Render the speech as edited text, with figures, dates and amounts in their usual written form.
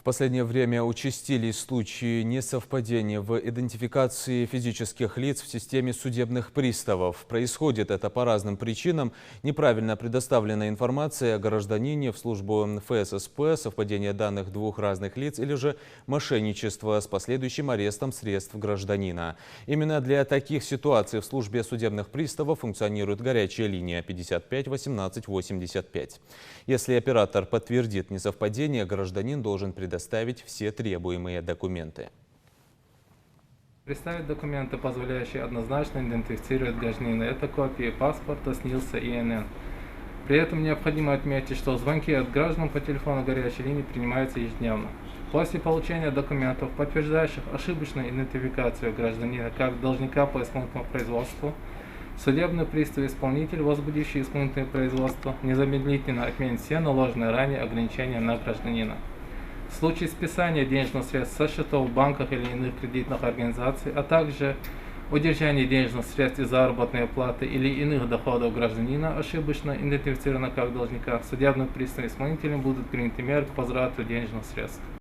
В последнее время участились случаи несовпадения в идентификации физических лиц в системе судебных приставов. Происходит это по разным причинам. Неправильно предоставленная информация о гражданине в службу ФССП, совпадение данных двух разных лиц или же мошенничество с последующим арестом средств гражданина. Именно для таких ситуаций в службе судебных приставов функционирует горячая линия 55 18 85. Если оператор подтвердит несовпадение, гражданин должен предоставить все требуемые документы. Представить документы, позволяющие однозначно идентифицировать гражданина. Это копии паспорта, СНИЛСа и ИНН. При этом необходимо отметить, что звонки от граждан по телефону горячей линии принимаются ежедневно. После получения документов, подтверждающих ошибочную идентификацию гражданина как должника по исполнительному производству, судебный пристав-исполнитель, возбудивший исполнительное производство, незамедлительно отменит все наложенные ранее ограничения на гражданина. В случае списания денежных средств со счетов в банках или иных кредитных организаций, а также удержания денежных средств и заработной платы или иных доходов гражданина, ошибочно идентифицированного как должника, судебным приставом-исполнителем будут приняты меры к возврату денежных средств.